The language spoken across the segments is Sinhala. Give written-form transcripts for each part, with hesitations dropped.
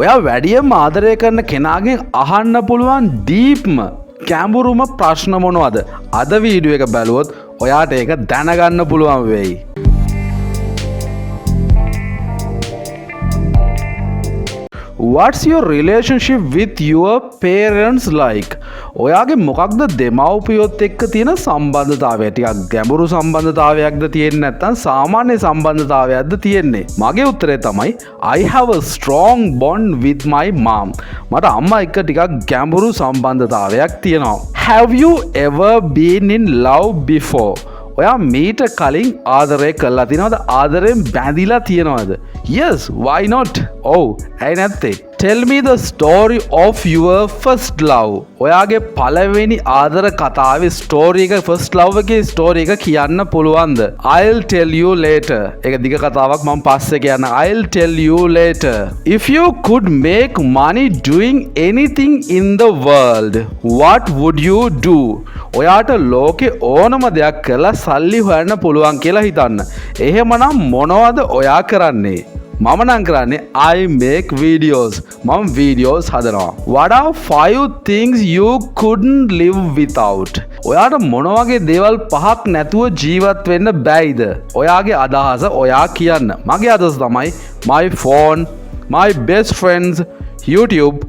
ඔයා වැඩියම ආදරය කරන කෙනාගෙන් අහන්න පුළුවන් ඩීප්ම කැඹුරුම ප්‍රශ්න මොනවද? අද වීඩියෝ එක බැලුවොත් ඔයාට ඒක දැනගන්න පුළුවන් වෙයි. What's your relationship with your parents like? ඔයාගේ මොකක්ද දෙමව්පියොත් එක්ක තියෙන සම්බන්ධතාවය? ටිකක් ගැඹුරු සම්බන්ධතාවයක්ද තියෙන්නේ නැත්නම් සාමාන්‍ය සම්බන්ධතාවයක්ද තියෙන්නේ? මගේ උත්තරය තමයි I have a strong bond with my mom. මට අම්මා එක්ක ටිකක් ගැඹුරු සම්බන්ධතාවයක් තියෙනවා. Have you ever been in love before? ඔයා මීට කලින් ආදරය කළා තියෙනවද? ආදරයෙන් බැඳිලා තියෙනවද? Yes, why not? ඔව්, ඇයි නැත්තේ? Tell me the story of your first love. ඔයාගේ පළවෙනි ආදර කතාවේ ස්ටෝරි එක, first love එකේ ස්ටෝරි එක කියන්න පුළුවන්ද? I'll tell you later. ඒක දිග කතාවක් මම පස්සේ කියන්න. I'll tell you later. If you could make money doing anything in the world, what would you do? ඔයාට ලෝකේ ඕනම දෙයක් කරලා සල්ලි හොයන්න පුළුවන් කියලා හිතන්න. එහෙමනම් මොනවද ඔයා කරන්නේ? මම නම් කරන්නේ I make videos. මම videos හදනවා. What are 5 things you couldn't live without? ඔයාට මොන වගේ දේවල් පහක් නැතුව ජීවත් වෙන්න බැයිද? ඔයාගේ අදහස ඔයා කියන්න. මගේ අදහස තමයි my phone, my best friends, YouTube,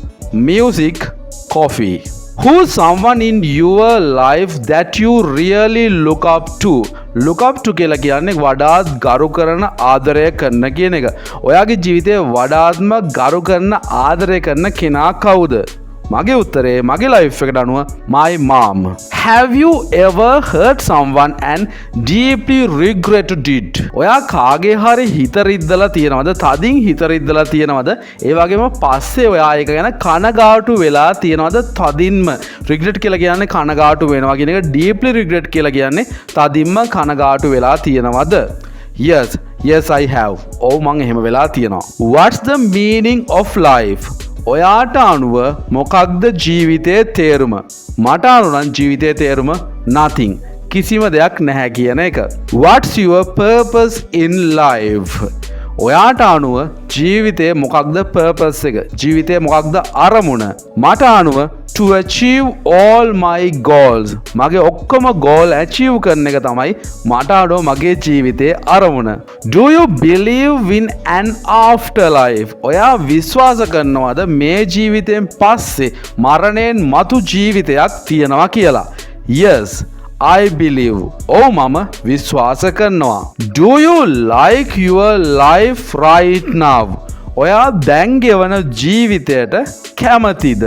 music, coffee. Who's someone in your life that you really look up to? Look up to කියලා කියන්නේ වඩාත් ගරු කරන ආදරය කරන කියන එක. ඔයාගේ ජීවිතේ වඩාත්ම ගරු කරන ආදරය කරන කෙනා කවුද? මගේ උත්තරේ මගේ ලයිෆ් එකට අනුව my mom. Have you ever hurt someone and deeply regretted it? ඔයා කාගේ හරි හිත රිද්දලා තියෙනවද? තදින් හිත රිද්දලා තියෙනවද? ඒ වගේම පස්සේ ඔයා ඒක ගැන කනගාටු වෙලා තියෙනවද? තදින්ම regret කියලා කියන්නේ කනගාටු වෙනවා කියන එක. deeply regret කියලා කියන්නේ තදින්ම කනගාටු වෙලා තියෙනවද? Yes I have. ඔව් මං එහෙම වෙලා තියෙනවා. What's the meaning of life? ඔයාට අනුව මොකක්ද ජීවිතයේ තේරුම? මට අනුව නම් ජීවිතයේ තේරුම nothing. කිසිම දෙයක් නැහැ කියන එක. What's your purpose in life? ඔයාට අනුව ජීවිතයේ මොකක්ද purpose එක? ජීවිතයේ මොකක්ද අරමුණ? මට අනුව to achieve all my goals. මගේ ඔක්කොම goal achieve කරන එක තමයි මට අනුව මගේ ජීවිතයේ අරමුණ. Do you believe in an afterlife? ඔයා විශ්වාස කරනවද මේ ජීවිතයෙන් පස්සේ මරණයෙන් මතු ජීවිතයක් තියෙනවා කියලා? Yes, I believe. ඔව් මම විශ්වාස කරනවා. Do you like your life right now? ඔයා දැන් ගෙවන ජීවිතයට කැමතිද?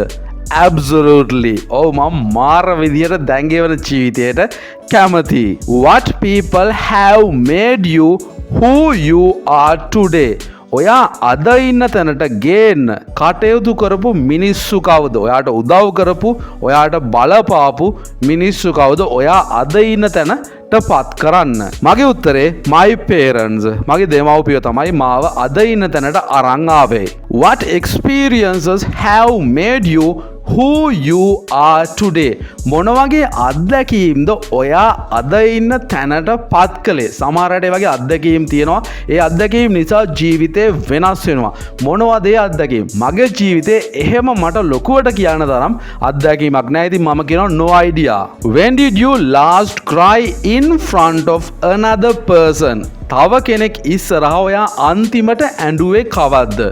Absolutely. ඔව් මම මාර විදියට දැන් ගෙවන ජීවිතයට කැමතියි. What people have made you who you are today? ඔයා අද ඉන්න තැනට ගේන්න කටයුතු කරපු මිනිස්සු කවුද? ඔයාට උදව් කරපු, ඔයාට බලපාපු මිනිස්සු කවුද? ඔයා අද ඉන්න තැනට පත් කරන්න. මගේ උත්තරේ my parents. මගේ දෙමව්පියෝ තමයි මාව අද ඉන්න තැනට අරන් ආවේ. What experiences have made you who you are today? මොන වගේ අත්දැකීම්ද ඔයා අද ඉන්න තැනට පත් කළේ? සමහරට ඒ වගේ අත්දැකීම් තියෙනවා. ඒ අත්දැකීම් නිසා ජීවිතේ වෙනස් වෙනවා. මොනවද ඒ අත්දැකීම්? මගේ ජීවිතේ එහෙම මට ලොකුවට කියන්න තරම් අත්දැකීමක් නැහැ. ඉතින් මම කියනවා no idea. When did you last cry in front of another person? තව කෙනෙක් ඉස්සරහා ඔයා අන්තිමට ඇඬුවේ කවද්ද?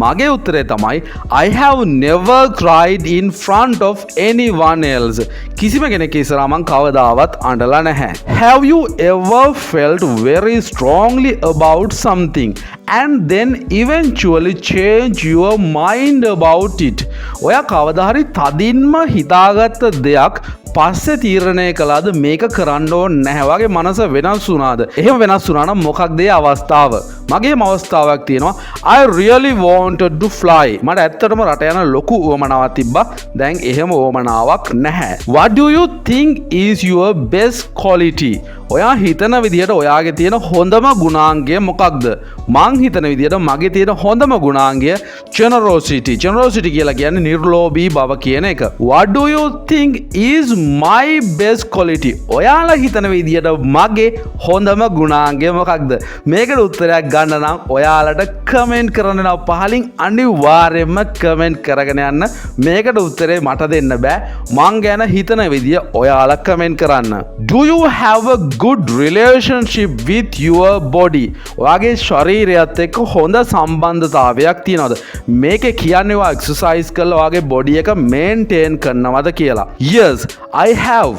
මගේ උත්තරේ තමයි I have never cried in front of anyone else. කිසිම කෙනෙක් ඉස්සරහා මං කවදාවත් අඬලා නැහැ. Have you ever felt very strongly about something and then eventually change your mind about it? ඔයා කවදා හරි තදින්ම හිතාගත්ත දෙයක් පස්සේ තීරණය කළාද මේක කරන්න ඕනේ නැහැ වගේ මනස වෙනස් වුණාද? එහෙම වෙනස් වුණා නම් මොකක්ද ඒ අවස්ථාව? මගේම අවස්ථාවක් තියෙනවා. I really wanted to fly. මට ඇත්තටම රට යන ලොකු උවමනාවක් තිබ්බා. දැන් එහෙම උවමනාවක් නැහැ. What do you think is your best quality? ඔයා හිතන විදිහට ඔයාගේ තියෙන හොඳම ගුණාංගය මොකක්ද? මං හිතන විදිහට මගේ තියෙන හොඳම ගුණාංගය generosity. Generosity කියලා කියන්නේ නිර්ලෝභී බව කියන එක. What do you think is my best quality? ඔයාලා හිතන විදිහට මගේ හොඳම ගුණාංගය මොකක්ද? මේකට උත්තරයක් ගන්න නම් ඔයාලට කමෙන්ට් කරන්න නම් පහලින් අනිවාර්යයෙන්ම කමෙන්ට් කරගෙන යන්න. මේකට උත්තරේ මට දෙන්න බෑ. මං ගැන හිතන විදිය ඔයාලා කමෙන්ට් කරන්න. Do you have a good relationship with your body? ඔයාගේ ශරීරයත් එක්ක හොඳ සම්බන්ධතාවයක් තියනවද? මේකේ කියන්නේ ඔයා එක්සර්සයිස් කරලා ඔයාගේ බොඩි එක මේන්ටේන් කරනවද කියලා. Yes, I have.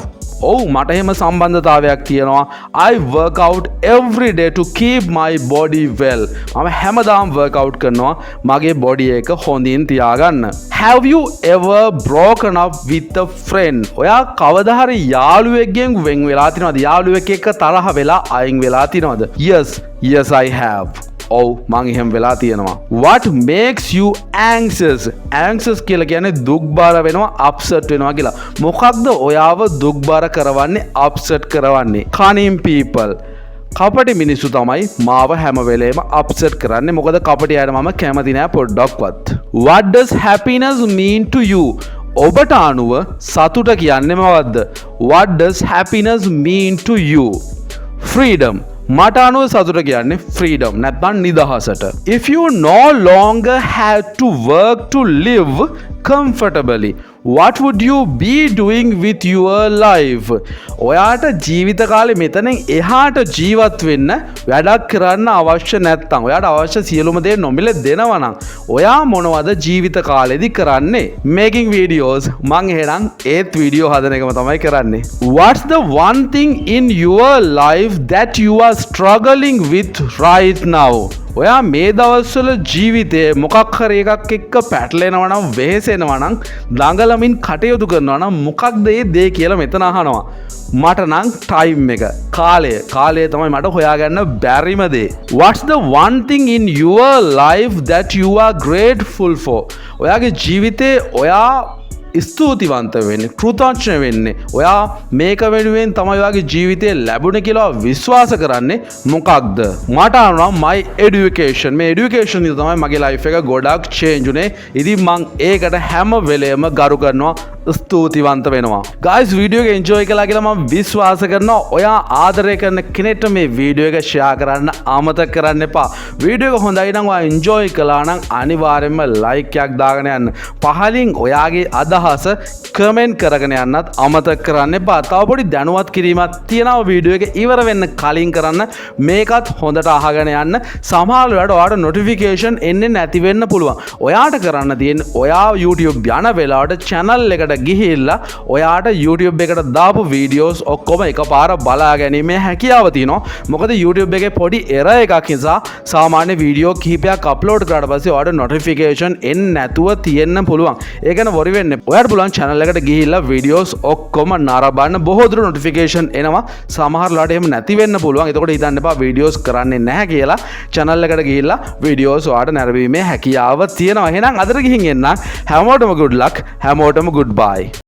ඔව් මට එහෙම සම්බන්ධතාවයක් තියෙනවා. I work out every day to keep my body well. මම හැමදාම work out කරනවා මගේ body එක හොඳින් තියාගන්න. Have you ever broken up with a friend? ඔයා කවදා හරි යාළුවෙක්ගෙන් වෙන් වෙලා තිනවද? යාළුවෙක් එක්ක තරහ වෙලා අයින් වෙලා තිනවද? Yes I have. ඔව් මං එහෙම වෙලා තියෙනවා. What makes you anxious? Anxious කියලා කියන්නේ දුක්බර වෙනවා, upset වෙනවා කියලා. මොකක්ද ඔයාව දුක්බර කරවන්නේ, upset කරවන්නේ? Cunning people. කපටි මිනිස්සු තමයි මාව හැම වෙලේම upset කරන්නේ. මොකද කපටි අයට මම කැමති නෑ පොඩ්ඩක්වත්. What does happiness mean to you? ඔබට අනුව සතුට කියන්නේ මොකද්ද? What does happiness mean to you? Freedom. මට අනුව සතුට කියන්නේ freedom නැත්නම් නිදහසට. If you no longer have to work to live comfortably, what would you be doing with your life? ඔයාට ජීවිත කාලේ මෙතනින් එහාට ජීවත් වෙන්න වැඩක් කරන්න අවශ්‍ය නැත්නම් ඔයාට අවශ්‍ය සියලුම දේ නොමිලේ දෙනවා නම් ඔයා මොනවද ජීවිත කාලෙදි කරන්නේ? Making videos. මං එහෙනම් ඒත් වීඩියෝ හදන එකම තමයි කරන්නේ. What's the one thing in your life that you are struggling with right now? ඔයා මේ දවස්වල ජීවිතේ මොකක් හරි එකක් එක්ක පැටලෙනවා නම් වෙහෙසෙනවා නම් දඟලමින් කටයුතු කරනවා නම් මොකක්ද ඒ දේ කියලා මෙතන අහනවා. මට නම් ටයිම් එක කාලය තමයි මට හොයාගන්න බැරිම දේ. What's the one thing in your life that you are grateful for? ඔයාගේ ජීවිතේ ඔයා ස්තුතිවන්ත වෙන්නේ, කෘතඥ වෙන්නේ. ඔයා මේක වෙනුවෙන් තමයි ඔයාගේ ජීවිතේ ලැබුණේ කියලා විශ්වාස කරන්නේ මොකක්ද? මට අනුව my education. මේ education එක තමයි මගේ life එක ගොඩක් change උනේ. ඉතින් මං ඒකට හැම වෙලේම ගරු කරනවා, ස්තුතිවන්ත වෙනවා. Guys, වීඩියෝ එක enjoy කළා කියලා මම විශ්වාස කරනවා. ඔයා ආදරය කරන කෙනෙක්ට මේ වීඩියෝ එක share කරන්න අමතක කරන්න එපා. වීඩියෝ එක හොඳයි නම් ඔයා enjoy කළා නම් අනිවාර්යයෙන්ම like එකක් දාගෙන යන්න. පහලින් ඔයාගේ අදහස කමෙන්ට් කරගෙන යන්නත් අමතක කරන්න එපා. තව පොඩි දැනුවත් කිරීමක් තියෙනවා වීඩියෝ එක ඉවර වෙන්න කලින් කරන්න. මේකත් හොඳට අහගෙන යන්න. සමහර වෙලාවට ඔයාට notification එන්නේ නැති වෙන්න පුළුවන්. ඔයාට කරන්න තියෙන්නේ ඔයා YouTube යන වෙලාවට channel එකට ගිහිල්ලා ඔයාට YouTube එකට දාපු වීඩියෝස් ඔක්කොම එකපාර බලා ගැනීමේ හැකියාව තියෙනවා. මොකද YouTube එකේ පොඩි error එකක් නිසා සාමාන්‍ය වීඩියෝ කිහිපයක් අප්ලෝඩ් කරාට පස්සේ ඔයාට notification එන්නේ නැතුව තියෙන්න පුළුවන්. ඒක ගැන worry වෙන්න එපා. ඔයාට පුළුවන් channel එකට ගිහිල්ලා වීඩියෝස් ඔක්කොම නරඹන්න. බොහෝ දුර notification එනවා. සමහර ලාට එහෙම නැති වෙන්න පුළුවන්. එතකොට හිතන්න එපා වීඩියෝස් කරන්නේ නැහැ කියලා. channel එකට ගිහිල්ලා වීඩියෝස් ඔයාට නැරඹීමේ හැකියාව තියෙනවා. එහෙනම් අදට ගිහින් එන්න. හැමෝටම good luck. හැමෝටම goodbye.